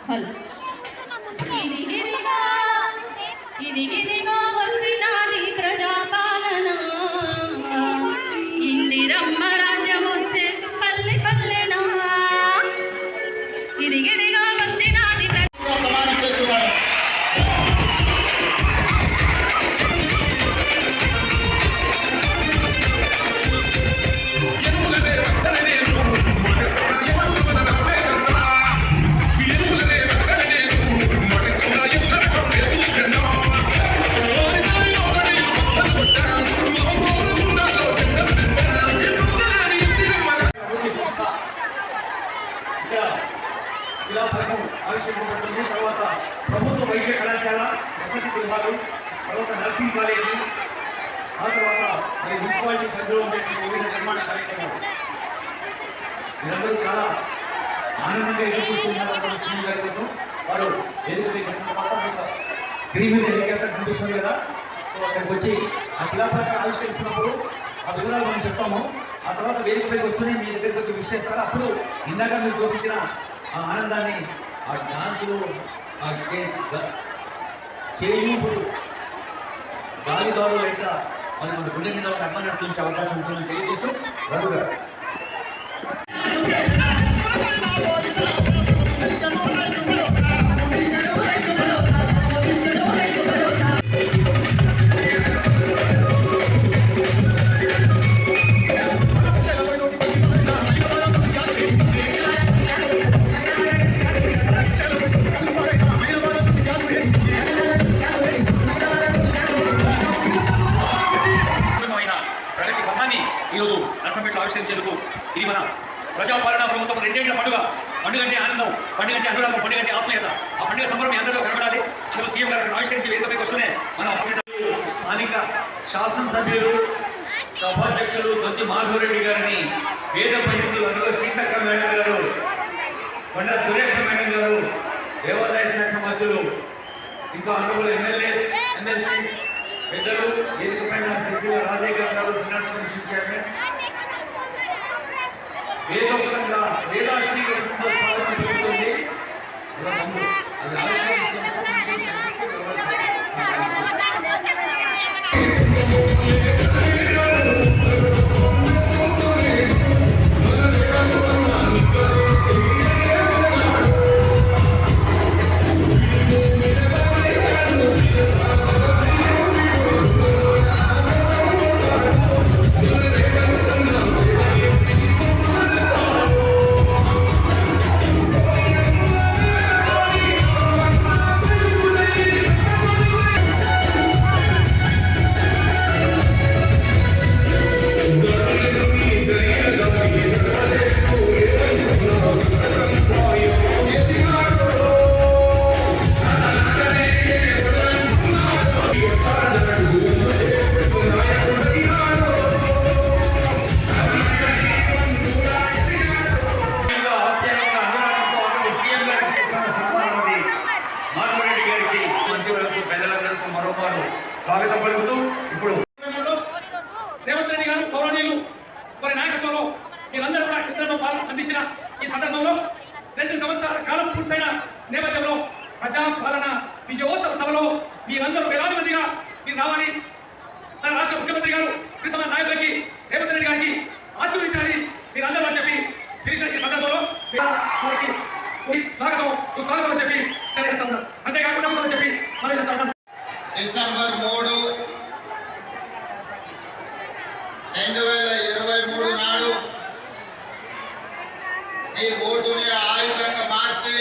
Hello ఇదిగిదిగా ఇదిగిదిగా వచ్చినాది ప్రజాపాలన ఇందిరమ్మ రాజ్యం వచ్చే పల్లె పల్లెనా ఇదిగిదిగా వచ్చినాది ఆవిష్కరించబడుతుంది. తర్వాత ప్రభుత్వ వైద్య కళాశాల వసతి గృహాలు, తర్వాత నర్సింగ్ కాలేజీ, ఆ తర్వాత మరి మున్సిపాలిటీ పరిధిలో ఉండే వివిధ నిర్మాణ కార్యక్రమాలు మీరందరూ చాలా ఆనందంగా ఎదుర్కొంటున్నారు. సీఎం గారి కోసం వారు వేదిక తర్వాత స్క్రీన్ మీద హెలికాప్టర్ కనిపిస్తుంది కదా, సో అక్కడికి వచ్చి ఆ శిలాఫలకాన్ని ఆవిష్కరిస్తున్నప్పుడు ఆ వివరాలు మనం చెప్తాము. ఆ తర్వాత వేదికపైకి వస్తూనే మీ దగ్గరికి వచ్చి విష్ చేస్తారు. అప్పుడు ఇందాక మీరు చూపించిన ఆ ఆనందాన్ని, ఆ డాన్సులు, ఆ చేయూపులు, గాలిదారులు ఎంత అది మన గుండె మీద ఒక అమ్మ నడిపించే అవకాశం ఉంటుందని తెలియజేస్తూ రఘు గారు. ఈరోజు నర్సంపేటలో ఆవిష్కరించేందుకు ఇది మన ప్రజాపాలన ప్రభుత్వం రెండేళ్ల పండుగ. పండుగంటే ఆనందం, పండుగంటే అనురాగం, పండుగంటే ఆత్మీయత. ఆ పండుగ సంబరం మీ అందరిలో కనబడాలి. అందులో సీఎం గారు ఆవిష్కరించి వేదికపైకి వస్తూనే మన స్థానిక శాసనసభ్యులు, సభాధ్యక్షులు దొంతి మాధవరెడ్డి గారిని, వేద పండితులు అందులో సీతక్క మేడం గారు, కొండ సురేఖ మేడం గారు, దేవాదాయ శాఖ మంత్రులు, ఇంకా అనుభవం ఎమ్మెల్సీస్ పెద్దలు, వేదిక పైన శ్రీశైల రాజయ్య గారు, ఫైనాన్స్ కమిషన్ చైర్మన్, వేదోక్తంగా వేదాశ్రీ స్వాగతం జరుగుతుంది. అది ఆవిష్కరిస్తున్న స్వాగతం పలుకుతూ ఇప్పుడు రేవంత్ రెడ్డి గారు గౌరవనీయులు వారి నాయకత్వంలో మీరందరూ కూడా ఇతరులను అందించిన ఈ సందర్భంలో 2 సంవత్సరాల కాలం పూర్తయిన నేపథ్యంలో ప్రజాపాలన విజయోత్సవ సభలో మీరందరూ వేలాది మందిగా మీరు రావాలి. మన రాష్ట్ర ముఖ్యమంత్రి గారు ప్రీతమ నాయకులకి రేవంత్ రెడ్డి గారికి ఆశీర్వదించాలని మీరందరూ చెప్పి పిలిచిన ఈ సందర్భంలో స్వాగతం సుస్వాగతం అని చెప్పి తెలియజేస్తా ఉన్నారు. అంతేకాకుండా చెప్పి మనం డిసెంబర్ 3, 2023 నాడు ఈ ఓటుని ఆయుధంగా మార్చి